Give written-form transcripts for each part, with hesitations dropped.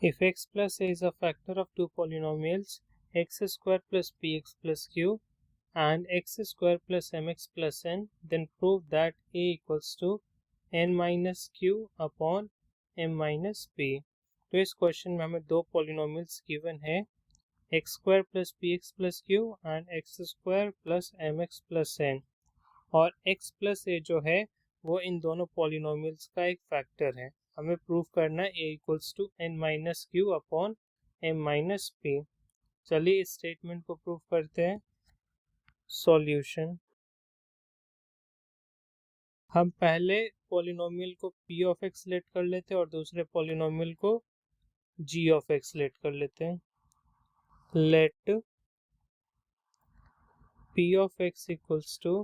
If x plus a is a factor of two polynomials x square plus px plus q and x square plus mx plus n, then prove that a equals to n minus q upon m minus p। तो इस question में हमें दो polynomials given है x square plus p x plus q and x square plus m x plus n, और x plus a जो है वो इन दोनों पॉलिनोमियल्स का एक फैक्टर है। हमें प्रूव करना है a equals to n minus q upon m minus p. चलिए इस स्टेटमेंट को प्रूव करते हैं। सॉल्यूशन, हम पहले पॉलिनोमियल को p ऑफ x लेट कर लेते हैं और दूसरे पॉलिनोमियल को g ऑफ x लेट कर लेते हैं। Let p of x equals to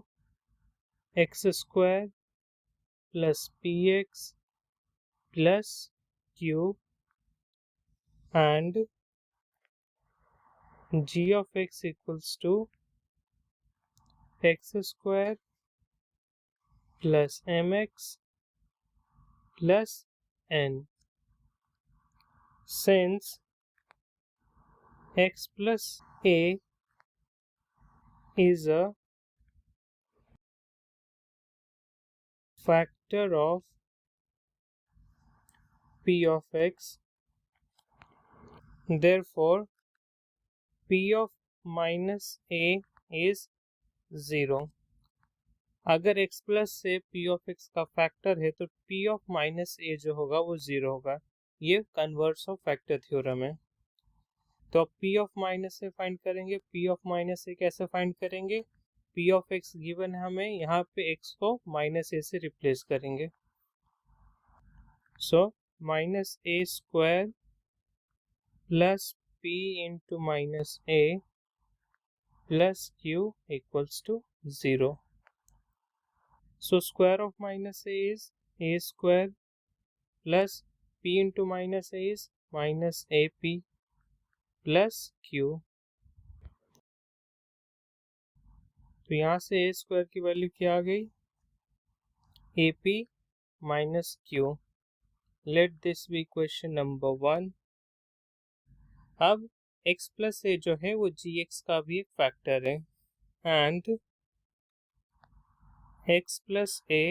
x square plus p x plus q and g of x equals to x square plus mx plus n. Since x plus a is a factor of p of x, therefore p of minus a is 0। अगर x plus से p of x का factor है तो p of minus a जो होगा वो 0 होगा। ये कन्वर्स ऑफ फैक्टर थ्योरम है। तो अब p ऑफ माइनस से फाइंड करेंगे। p ऑफ माइनस से कैसे फाइंड करेंगे? p ऑफ x गिवन है हमें, यहाँ पे x को माइनस a से रिप्लेस करेंगे। So minus a square plus p into minus a plus q equals to 0। So square of minus a is a square plus p into minus a is minus ap plus q। तो यहाँ से a square की value क्या आ गई? ap minus q। Let this be question number 1। अब x plus a जो है वो gx का भी एक फैक्टर है and x plus a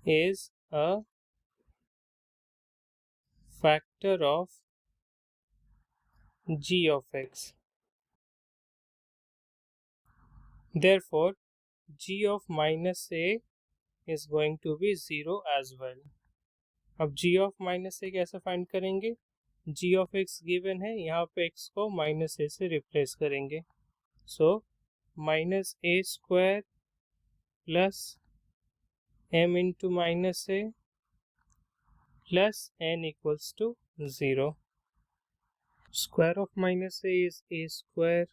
is a factor of g of x, therefore g of minus a is going to be 0 as well। अब g of minus a कैसे find करेंगे? g of x गिवन है, यहाँ पे x को minus a से replace करेंगे। So minus a square plus m into minus a plus n equals to 0। Square of minus a is a square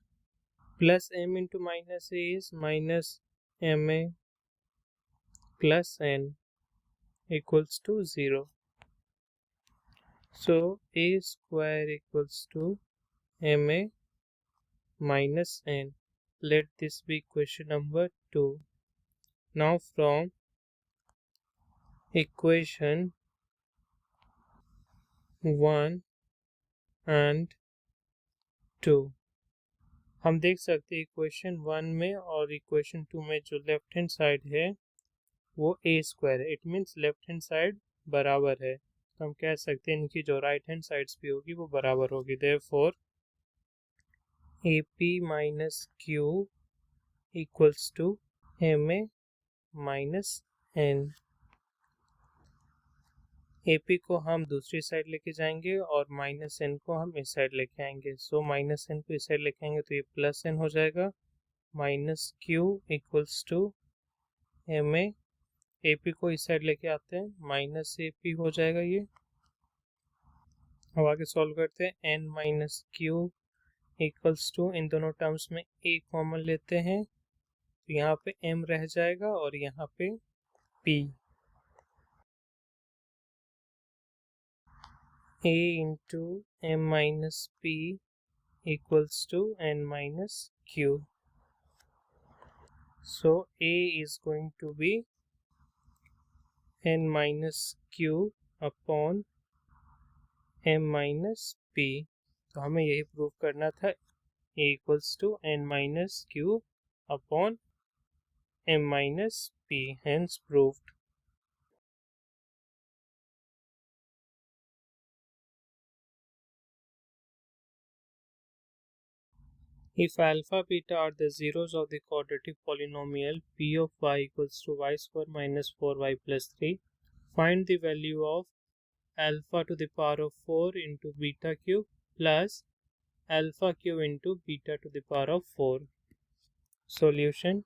plus m into minus a is minus ma plus n equals to 0। So a square equals to ma minus n। Let this be question number 2। Now from equation 1 and 2 हम देख सकते हैं equation 1 में और equation 2 में जो left hand side है वो a स्क्वायर है। It means left hand side बराबर है, तो हम कह सकते हैं इनकी जो राइट हैंड साइड्स भी होगी वो बराबर होगी। Therefore ap minus q equals to ma minus n। ap को हम दूसरी साइड लेके जाएंगे और माइनस n को हम इस साइड लेके आएंगे। सो माइनस n को इस साइड लेके आएंगे तो ये प्लस n हो जाएगा। Minus q equals to ma, ap को इस साइड लेके आते हैं, माइनस ap हो जाएगा ये। अब आगे सॉल्व करते हैं। n minus Q equals to, इन दोनों टर्म्स में a कॉमन लेते हैं तो यहाँ पे m रह जाएगा और यहाँ पे p। a into m minus p equals to n minus q। So a is going to be n minus q upon m minus p। तो हमें यही प्रूव करना था, a equals to n minus q upon m minus p, hence proved. If alpha beta are the zeros of the quadratic polynomial p of y equals to y square minus 4y plus 3, find the value of alpha to the power of 4 into beta cube plus alpha cube into beta to the power of 4. Solution: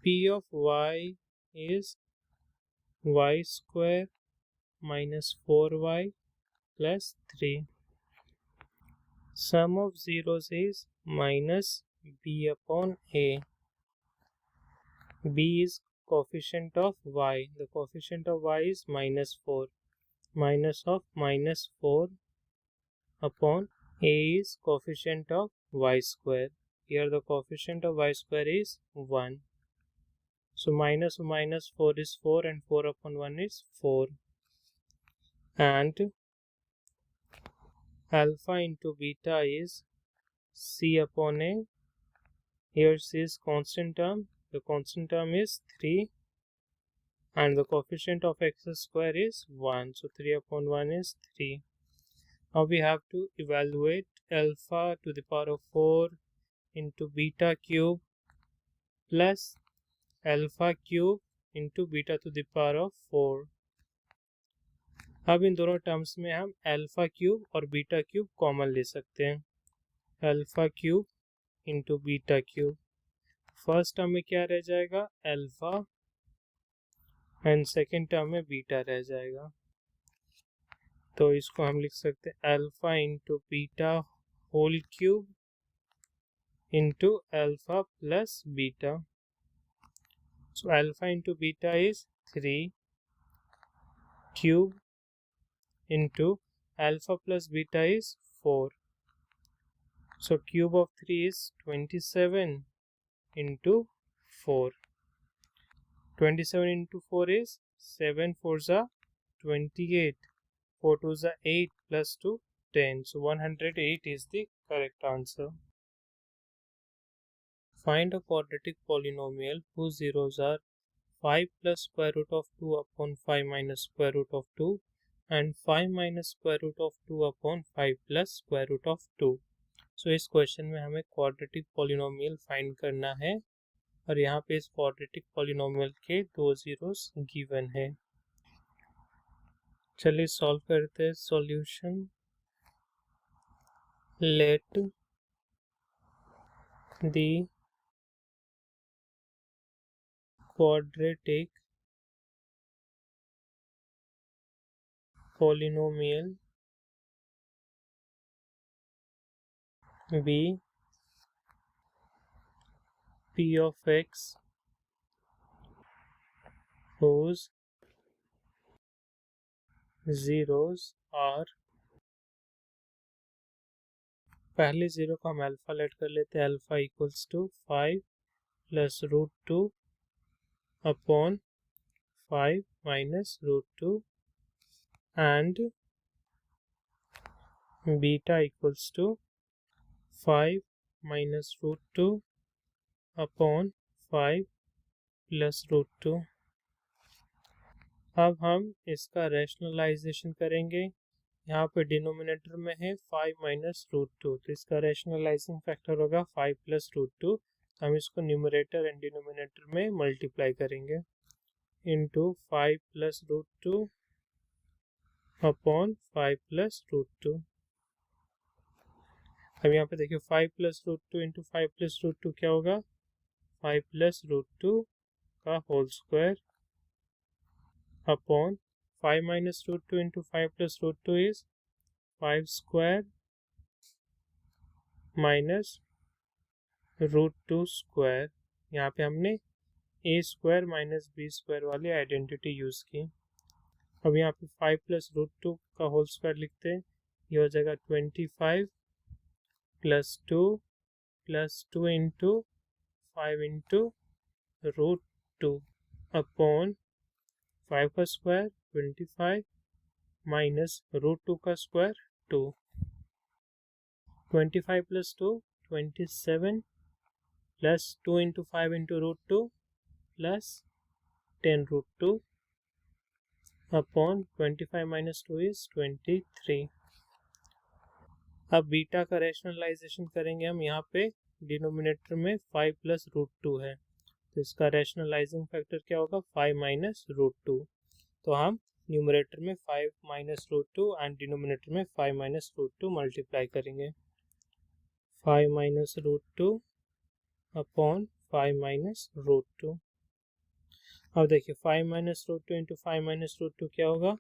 p of y is y square minus 4y plus 3. Sum of zeros is minus b upon a. b is coefficient of y. The coefficient of y is minus 4. Minus of minus 4 upon a is coefficient of y square. Here the coefficient of y square is 1. So minus of minus 4 is 4 and 4 upon 1 is 4. And alpha into beta is c upon a. Here c is constant term. The constant term is 3 and the coefficient of x square is 1. So 3 upon 1 is 3. Now we have to evaluate alpha to the power of 4 into beta cube plus alpha cube into beta to the power of 4. अब इन दोनों terms में हम alpha cube और beta cube common ले सकते हैं. Alpha cube into beta cube. First term में क्या रह जाएगा? अल्फा एंड सेकेंड टर्म में बीटा रह जाएगा. तो इसको हम लिख सकते हैं alpha into beta whole cube into alpha plus beta. So alpha into beta is 3 cube into alpha plus beta is 4. So cube of 3 is 27 into 4. 27 into 4 is 7 4s are 28. 4 2s are 8 plus 2 10. So 108 is the correct answer. Find a quadratic polynomial whose zeros are 5 plus square root of 2 upon 5 minus square root of 2 and 5 minus square root of 2 upon 5 plus square root of 2. So इस question में हमें quadratic polynomial find करना है और यहाँ पे इस quadratic polynomial के दो जीरोस गिवन है. चलिए सॉल्व करते हैं. Solution: let the quadratic polynomial be p of x whose zeros are, पहले जीरो को हम अल्फा लेट कर लेते हैं. Alpha equals to 5 plus root 2 upon 5 minus root 2 and beta equals to 5 minus root 2 upon 5 plus root 2. अब हम इसका rationalisation करेंगे. यहाँ पे डिनोमिनेटर में है 5 माइनस रूट 2, तो इसका रैशनलाइजिंग फैक्टर होगा 5 प्लस रूट 2. हम इसको न्यूमरेटर एंड डिनोमिनेटर में मल्टीप्लाई करेंगे into 5 plus root 2 upon 5 plus root 2. अब यहाँ पे देखिए 5 plus root 2 into 5 plus root 2 क्या होगा? 5 प्लस रूट 2 का whole square upon 5 minus root 2 into 5 plus root 2 is 5 square minus root 2 square. यहाँ पे हमने a square minus b square वाली आइडेंटिटी यूज़ की. अब यहाँ पे 5 प्लस रूट 2 का होल स्क्वायर लिखते हैं. ये हो जाएगा 25 plus 2 into 5 into root 2 upon 5 का स्क्वायर 25 माइनस रूट 2 का square 2, 25 plus 2 27 plus 2 into 5 into root 2 plus 10 root 2 अपॉन 25 माइनस 2 इज 23। अब बीटा का रैशनलाइजेशन करेंगे हम। यहाँ पे डिनोमिनेटर में 5 प्लस रूट 2 है, तो इसका रैशनलाइजिंग फैक्टर क्या होगा 5 माइनस रूट 2। तो हम न्यूमरेटर में 5 माइनस रूट 2 एंड डिनोमिनेटर में 5 माइनस रूट 2 मल्टीप्लाई करेंगे। 5 minus root 2 upon 5 minus root 2। अब देखिए 5 minus root 2 into 5 minus root 2 क्या होगा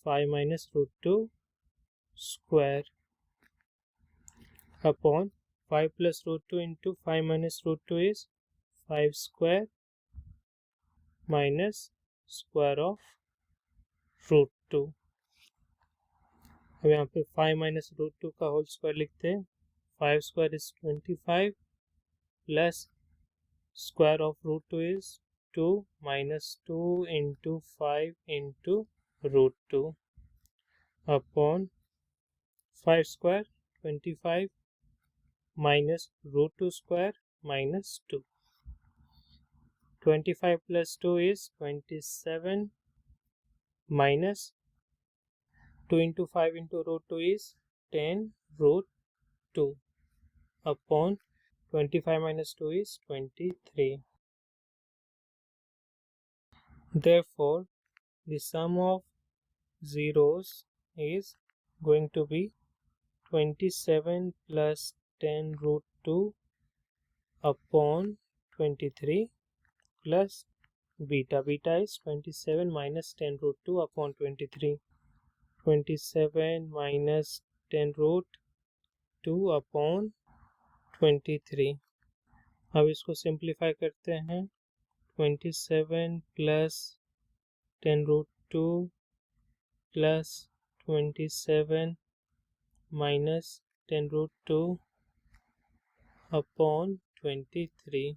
5 minus root 2 square upon 5 plus root 2 into 5 minus root 2 is 5 square minus square of root 2। अब यहाँ पे 5 minus root 2 का होल स्क्वायर लिखते हैं। 5 square is 25 plus square of root 2 is 2 minus 2 into 5 into root 2 upon 5 square 25 minus root 2 square minus 2। 25 plus 2 is 27 minus 2 into 5 into root 2 is 10 root 2 upon 25 minus 2 is 23. Therefore, the sum of zeros is going to be 27 plus 10 root 2 upon 23 plus beta. Beta is 27 minus 10 root 2 upon 23. 27 minus 10 root 2 upon 23। अब इसको simplify करते हैं। 27 plus 10 root 2 plus 27 minus 10 root 2 upon 23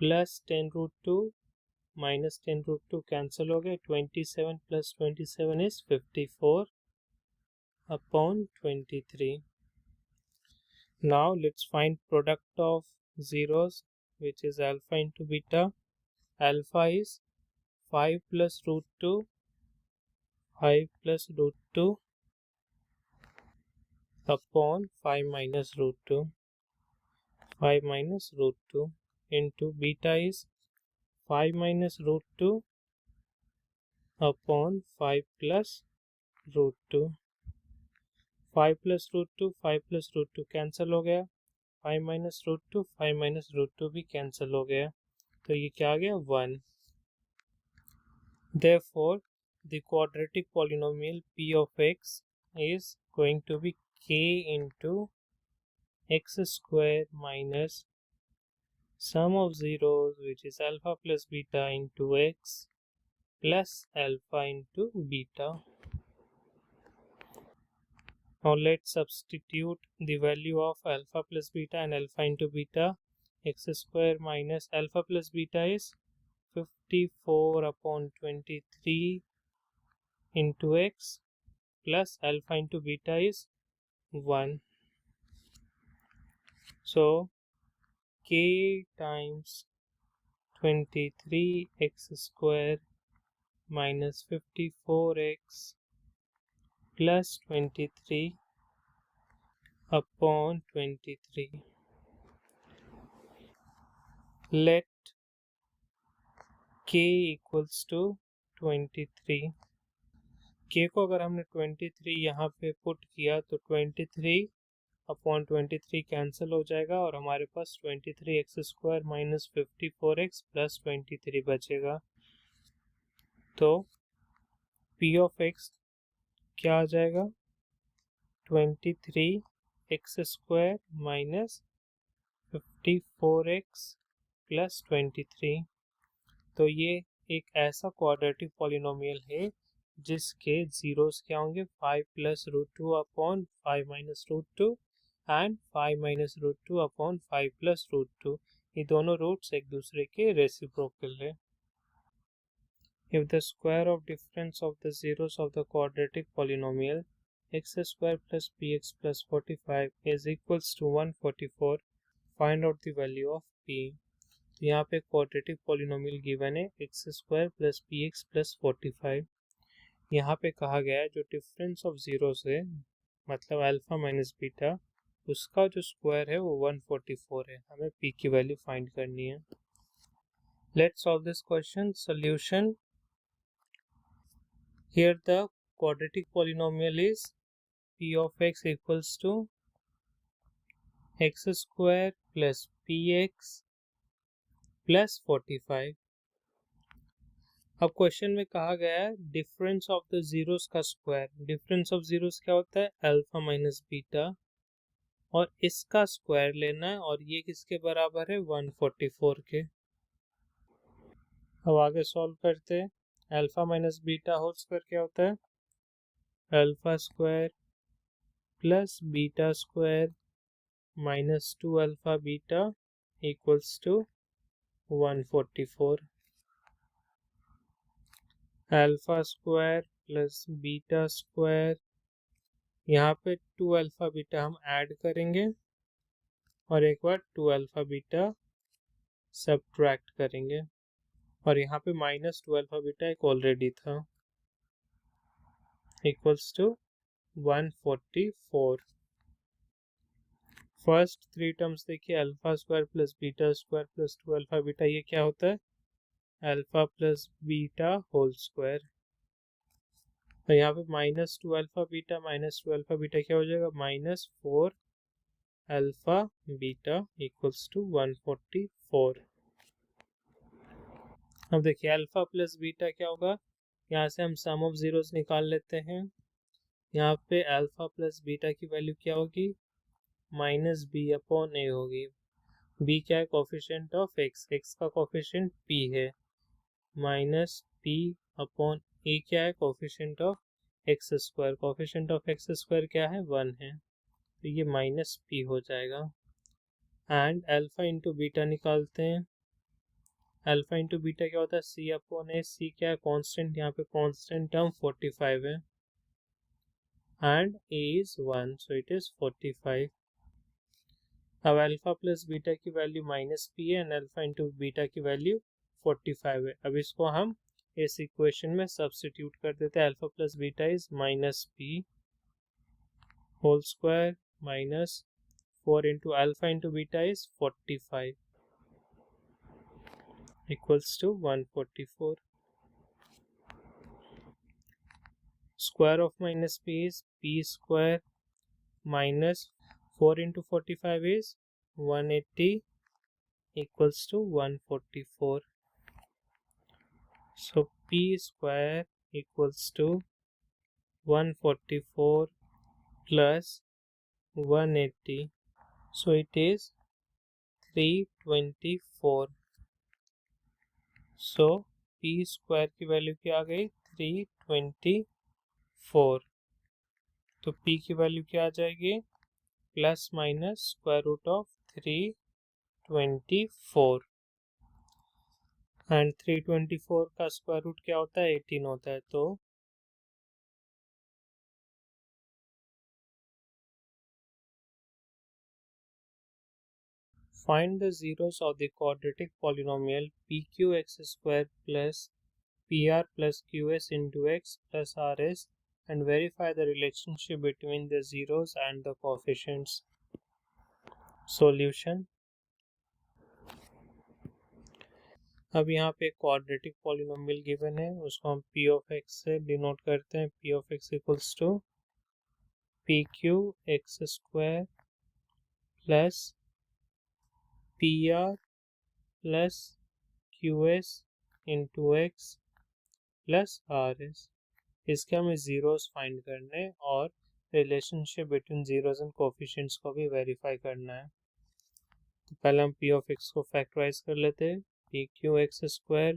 plus 10 root 2 minus 10 root 2 cancel हो गए। 27 plus 27 is 54 upon 23. Now let's find product of zeros, which is alpha into beta. Alpha is 5 plus root 2, 5 plus root 2 upon 5 minus root 2, 5 minus root 2 into beta is 5 minus root 2 upon 5 plus root 2। 5 plus root 2 5 plus root 2 cancel हो गया। 5 minus root 2 5 minus root 2 भी cancel हो गया, तो ये क्या आ गया 1। Therefore, the quadratic polynomial p of x is going to be k into x square minus sum of zeros, which is alpha plus beta into x plus alpha into beta. Now let's substitute the value of alpha plus beta and alpha into beta. X square minus alpha plus beta is 54 upon 23 into x plus alpha into beta is 1. So k times 23 x square minus 54x plus 23 upon 23. Let k equals to 23. k को अगर हमने 23 यहाँ पे put किया तो 23 upon 23 cancel हो जाएगा और हमारे पास 23 x square minus 54x plus 23 बचेगा। तो p ऑफ x क्या आ जाएगा 23 x square minus 54x plus 23। तो ये एक ऐसा क्वाड्रेटिक पॉलिनोमियल है जिसके जीरोस क्या होंगे 5 plus root 2 upon 5 minus root 2 and 5 minus root 2 upon 5 plus root 2। ये दोनों रूट्स एक दूसरे के रेसिप्रोकल है। if the square of difference of the zeros of the quadratic polynomial x square plus px plus 45 is equals to 144, find out the value of p। तो यहाँ पे quadratic polynomial given है x square plus p x plus 45। यहाँ पे कहा गया है जो डिफरेंस ऑफ जीरोस है मतलब अल्फा माइनस बीटा, उसका जो स्क्वायर है वो 144 है। हमें p की वैल्यू फाइंड करनी है। Let's solve this question. Solution, here the quadratic polynomial is p of x equals to x square plus px plus 45। अब क्वेश्चन में कहा गया है डिफरेंस ऑफ द जीरोस का स्क्वायर। डिफरेंस ऑफ जीरोस क्या होता है? अल्फा माइनस बीटा, और इसका स्क्वायर लेना है और ये किसके बराबर है? 144 के। अब आगे सॉल्व करते हैं। Alpha minus beta whole square क्या होता है? Alpha square plus beta square minus 2 alpha beta equals to 144। Alpha square plus beta square, यहाँ पे 2 अल्फा बीटा हम ऐड करेंगे और एक बार 2 अल्फा बीटा सब्ट्रैक्ट करेंगे, और यहाँ पे माइनस 2 अल्फा बीटा एक ऑलरेडी था, इक्वल्स टू 144। फर्स्ट 3 टर्म्स देखिए, alpha square plus beta square plus 2 alpha beta, ये क्या होता है? Alpha plus beta whole square. और यहाँ पे minus 2 alpha beta minus 2 alpha beta क्या हो जाएगा? Minus 4 alpha beta equals to 144। अब देखिए अल्फा प्लस बीटा क्या होगा, यहाँ से हम सम ऑफ जीरोस निकाल लेते हैं। यहाँ पे अल्फा प्लस बीटा की वैल्यू क्या होगी? माइनस बी अपॉन ए होगी। बी क्या है? कोफिशिएंट ऑफ एक्स, एक्स का कोफिशिएंट पी है, माइनस पी अपॉन ए क्या है? Coefficient of x square, coefficient of x square क्या है? 1 है, तो ये माइनस पी हो जाएगा। एंड अल्फा इंटू बीटा निकालते हैं। अल्फा इंटू बीटा क्या होता है? सी अपॉन ए, सी क्या है? कांस्टेंट, यहाँ पे कांस्टेंट टर्म 45 है, and A is 1, so it is 45। अब अल्फा प्लस बीटा की वैल्यू माइनस पी है एंड अल्फा इंटू बीटा की वैल्यू 45 है। अब इसको हम इस इक्वेशन में सब्स्टिट्यूट कर देते हैं। Alpha plus beta is minus p whole square minus 4 into alpha into beta is 45 equals to 144. Square of minus p is p square minus 4 into 45 is 180 equals to 144. So p square equals to 144 plus 180. So it is 324. So P square की value क्या आ गई? 324। तो P की value क्या आ जाएगी? Plus minus square root of 324, and 324 का स्क्वायर रूट क्या होता है? 18 होता है। तो find the zeros of the quadratic polynomial pqx square plus pr plus qs into x plus rs and verify the relationship between the zeros and the coefficients. Solution, अब यहाँ पे क्वाड्रेटिक पॉलिनोमियल गिवन है, उसको हम p of x से denote करते हैं। p of x equals to p q x square plus p r plus q s into x plus r s. इसके हमें जीरोस फाइंड करने हैं और relationship between zeros and coefficients को भी वेरीफाई करना है। तो पहले हम p of x को फैक्टराइज कर लेते हैं। P q x square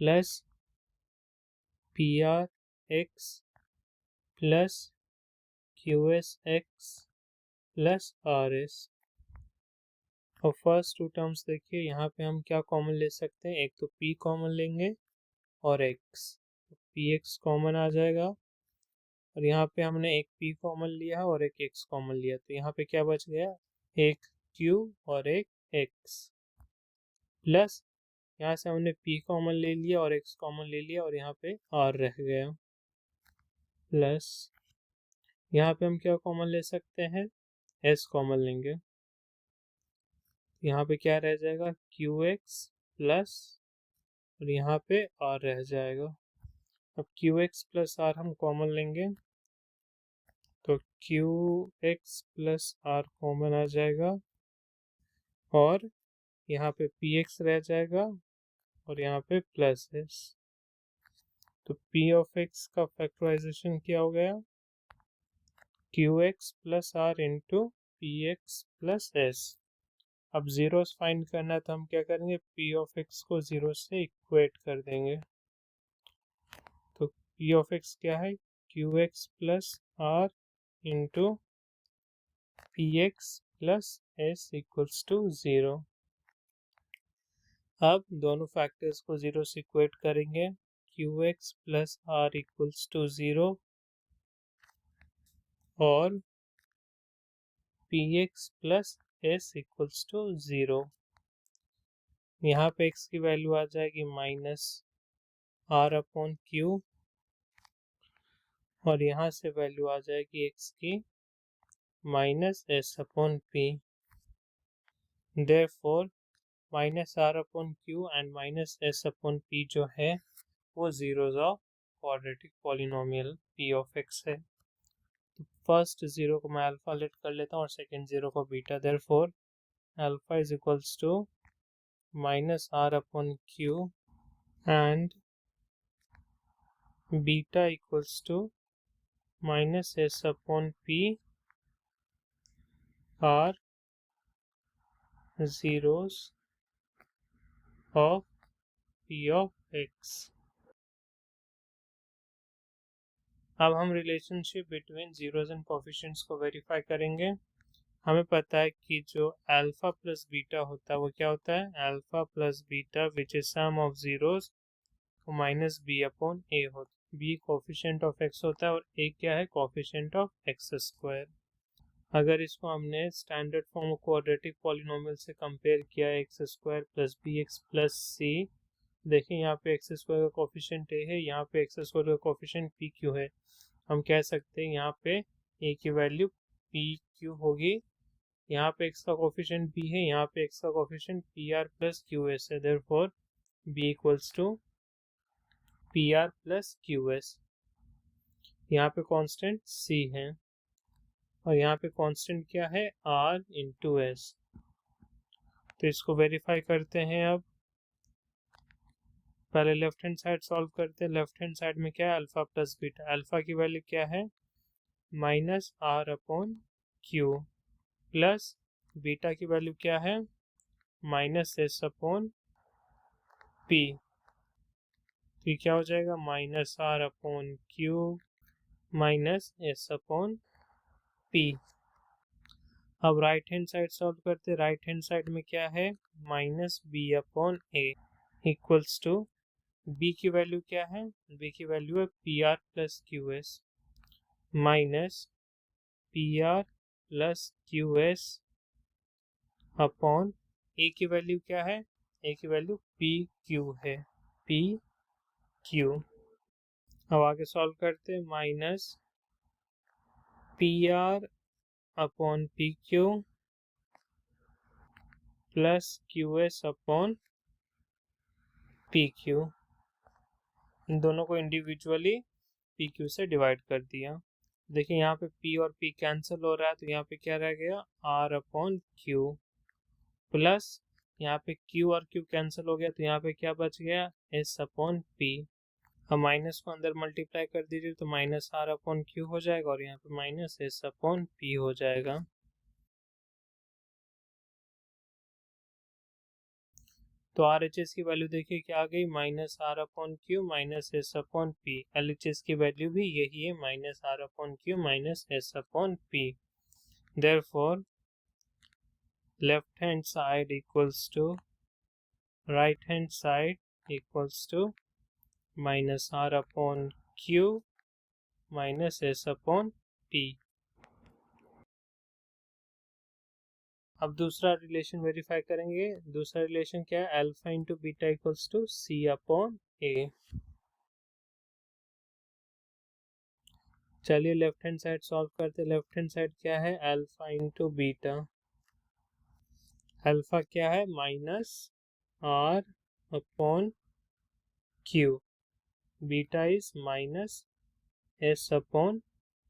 plus p are x plus q S x plus r S. और फर्स्ट टू टर्म्स देखिए, यहाँ पे हम क्या कॉमन ले सकते हैं? एक तो p कॉमन लेंगे और x, px कॉमन आ जाएगा और यहाँ पे हमने एक p कॉमन लिया है और एक x कॉमन लिया, तो यहाँ पे क्या बच गया, एक q और एक x, प्लस यहाँ से हमने p कॉमन ले लिया और x कॉमन ले लिया और यहाँ पे r रह गया, प्लस यहाँ पे हम क्या कॉमन ले सकते हैं, s कॉमन लेंगे, यहाँ पे क्या रह जाएगा, qx प्लस और यहाँ पे r रह जाएगा। अब qx प्लस r हम कॉमन लेंगे तो qx प्लस r कॉमन आ जाएगा और यहाँ पे px रह जाएगा और यहाँ पे प्लस s, तो p ऑफ x का फैक्टराइजेशन क्या हो गया, qx plus r into px plus s। अब जीरोस फाइंड करना है तो हम क्या करेंगे, p ऑफ x को जीरो से इक्वेट कर देंगे, तो p ऑफ x क्या है, qx plus r into px plus s equals to 0। अब दोनों फैक्टर्स को जीरो से इक्वेट करेंगे, qx plus r equals to 0 और px plus s equals to 0। यहाँ पे x की वैल्यू आ जाएगी माइनस r अपॉन q और यहाँ से वैल्यू आ जाएगी x की minus s upon p। Therefore minus r upon q and minus s upon p जो है वो zeros of quadratic polynomial p of x है। तो फर्स्ट जीरो को मैं अल्फा लेट कर लेता हूँ और सेकंड जीरो को beta, therefore alpha is equals to minus r upon q and beta equals to minus s upon p are zeros of p of x। अब हम relationship between zeros and coefficients को verify करेंगे। हमें पता है कि जो अल्फा प्लस बीटा होता है वो क्या होता है, alpha plus beta which is sum of zeros minus B upon A होता है। बी कोफिशिएंट ऑफ एक्स होता है और ए क्या है, कोफिशिएंट ऑफ एक्स स्क्वायर। अगर इसको हमने स्टैंडर्ड फॉर्म क्वाड्रेटिक पॉलिनोमियल से कंपेयर किया, x square plus b x plus c, देखिए यहाँ पे एक्स स्क्वायर का कोफिशिएंट ए है, यहाँ पे एक्स स्क्वायर का कोफिशिएंट पी क्यू है। हम कह सकते हैं यहाँ पे ए की वैल्यू पी क्यू होगी, यहाँ पे एक्स का कोफिशिएंट बी है, यहाँ पे एक्स का coefficient p r plus q s है, therefore b equals to p r plus q s. यहाँ पे कांस्टेंट सी है और यहाँ पे कांस्टेंट क्या है, आर इंटू एस। तो इसको वेरीफाई करते हैं। अब पहले लेफ्ट हैंड साइड सॉल्व करते हैं। लेफ्ट हैंड साइड में क्या है, अल्फा प्लस बीटा, अल्फा की वैल्यू क्या है minus r upon q, plus beta की वैल्यू क्या है माइनस एस अपॉन पी। तो ये क्या हो जाएगा, minus r upon q minus s upon p. अब राइट हैंड साइड सॉल्व करते हैं। राइट हैंड साइड में क्या है, minus B upon a equals to, b की वैल्यू क्या है, बी की वैल्यू है p r plus q s minus p r plus q s upon a की वैल्यू क्या है, ए की वैल्यू पी क्यू है, पी क्यू। अब आगे सॉल्व करते हैं, minus p r upon p q plus q s upon p q. इन दोनों को इंडिविजुअली पी क्यू से डिवाइड कर दिया। देखिए यहाँ पे p और p कैंसिल हो रहा है तो यहाँ पे क्या रह गया, r अपॉन क्यू, प्लस यहाँ पे q और q कैंसिल हो गया तो यहाँ पे क्या बच गया, s अपॉन p। अब माइनस को अंदर मल्टीप्लाई कर दीजिए तो माइनस r अपॉन क्यू हो जाएगा और यहाँ पे माइनस s अपॉन p हो जाएगा। तो आर एच एस की वैल्यू देखिए क्या आ गई, minus r upon q minus s upon p. L H S की वैल्यू भी यही है, minus r upon q minus s upon p. Therefore left hand side equals to right hand side equals to minus r upon q minus s upon p. अब दूसरा relation verify करेंगे। दूसरा relation क्या है? Alpha into beta equals to C upon a. चलिए left hand side solve करते। Left hand side क्या है? Alpha into beta. अल्फा क्या है? Minus r upon q. Beta is minus s upon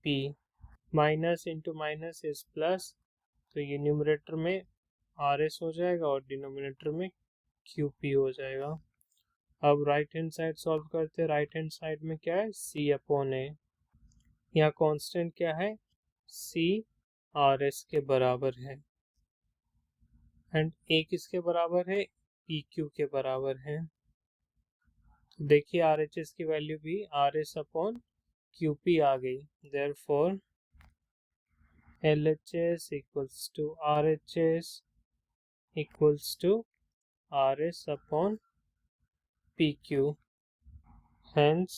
p. Minus into minus is plus, तो ये numerator में R S हो जाएगा और डिनोमिनेटर में क्यू पी हो जाएगा। अब राइट हैंड साइड सॉल्व करते। राइट हैंड साइड में क्या है? सी अपॉन ए। यहाँ कांस्टेंट क्या है? सी आर एस के बराबर है एंड ए किसके बराबर है? पी क्यू के बराबर है। देखिए आर एच एस की वैल्यू भी r s upon q p आ गई। Therefore L H S equals to R H S equals to r s upon p q. Hence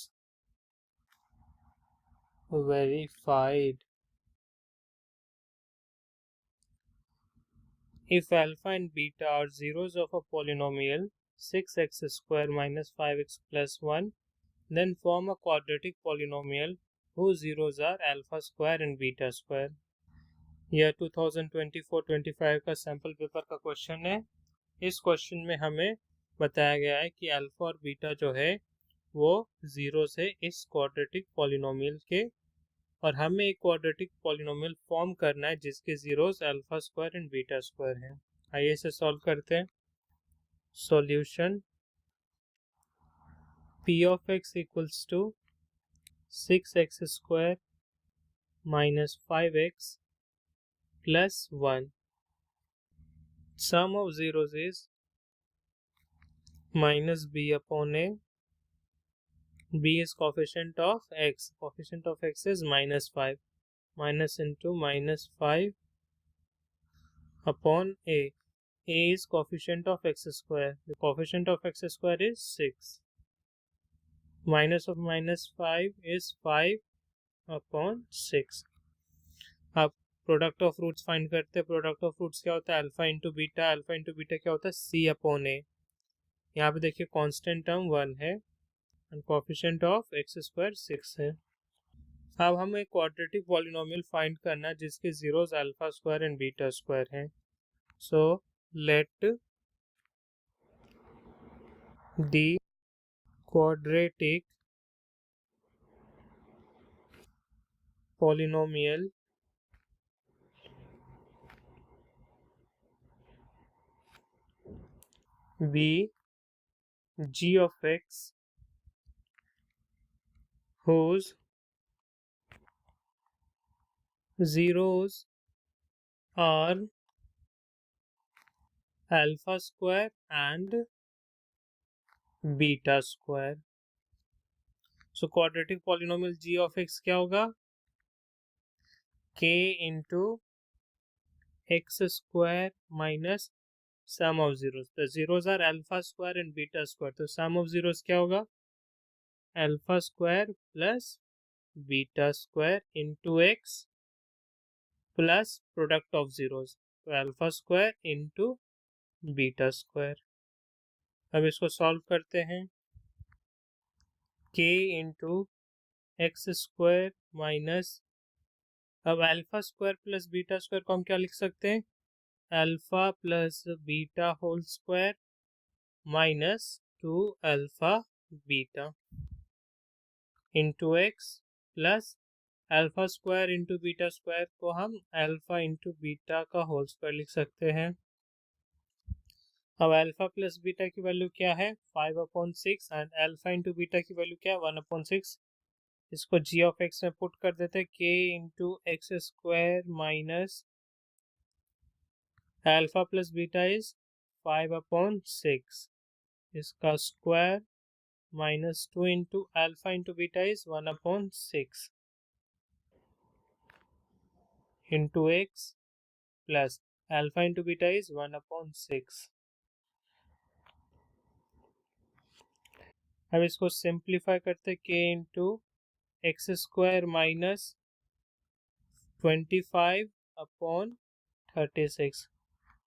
verified. If alpha and beta are zeros of a polynomial 6x square minus 5x plus 1, then form a quadratic polynomial whose zeros are alpha square and beta square. यह 2024-25 का sample paper का question है। इस question में हमें बताया गया है कि अल्फा और बीटा जो है वो जीरोस है इस क्वाड्रेटिक पॉलिनोमियल के, और हमें एक क्वाड्रेटिक पॉलिनोमियल फॉर्म करना है जिसके zeros alpha square and beta square हैं। आइए इसे सॉल्व करते हैं। Solution p of x equals to 6x square minus 5x plus 1। Sum of zeros is minus b upon a। b is coefficient of x. Coefficient of x is minus 5. Minus into minus 5 upon a. A is coefficient of x square. The coefficient of x square is 6. Minus of minus 5 is 5 upon 6. अब product of roots find करते हैं। Product of roots क्या होता है? Alpha into beta. Alpha into beta क्या होता है? सी upon ए। यहाँ पे देखिए कांस्टेंट टर्म 1 है and coefficient of x square 6 है। अब हमें एक क्वाड्रेटिक पॉलिनोमियल फाइंड करना है जिसके zeros alpha square and beta square हैं। So let the quadratic polynomial be g of x whose zeros are alpha square and beta square. So quadratic polynomial g of x क्या होगा? k into x square minus sum of zeros. The zeros are alpha square and beta square. तो sum of zeros क्या होगा? alpha square plus beta square into x plus product of zeros. तो alpha square into beta square. अब इसको solve करते हैं। k into x square minus, अब alpha square plus beta square को हम क्या लिख सकते हैं? Alpha plus beta whole square minus 2 alpha beta into x plus alpha square into beta square को हम अल्फा इंटू बीटा का होल स्क्वायर लिख सकते हैं। अब अल्फा प्लस बीटा की वैल्यू क्या है? 5/6 एंड अल्फा इंटू बीटा की वैल्यू क्या है? 1/6। इसको g ऑफ x में पुट कर देते हैं। k into x square minus alpha plus beta is 5/6, इसका square minus 2 into alpha into beta is 1/6 into x plus alpha into beta is 1/6 अब इसको सिंप्लीफाई करते k into x square minus 25 upon 36।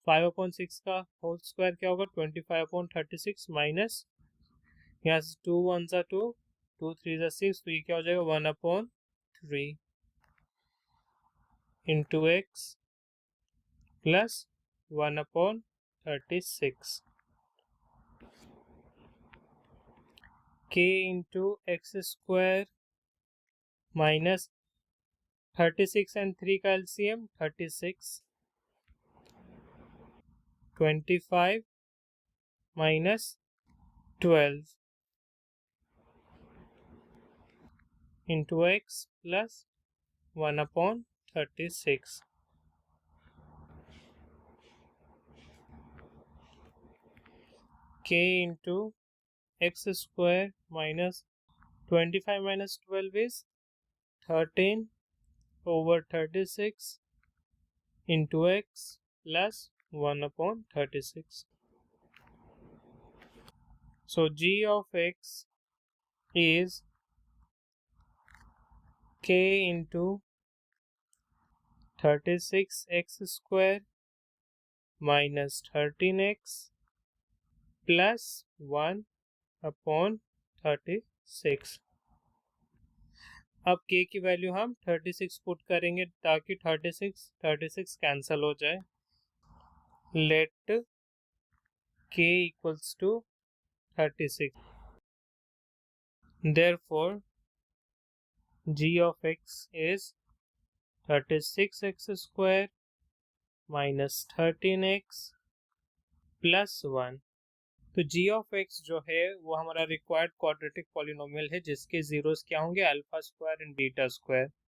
5/6 का whole square क्या होगा? 25/36 minus यहाँ से 2 1 ज़ा 2, 2 3 ज़ा 6, तो ये क्या हो जाएगा? 1/3 into x plus 1/36। k into x square minus 36 and 3 का LCM 36, 25 minus 12 into x plus 1/36। k into x square minus 25 minus 12 is 13/36 into x plus 1/36. So g of x is k into 36x square minus 13x plus 1/36. अब k की value हम 36 put करेंगे ताकि 36 cancel हो जाए। Let k equals to 36। Therefore, g of x is 36x square minus 13x plus 1। तो g of x जो है वो हमारा रिक्वायर्ड क्वाड्रेटिक पॉलिनोमियल है जिसके जीरोस क्या होंगे? Alpha square and beta square.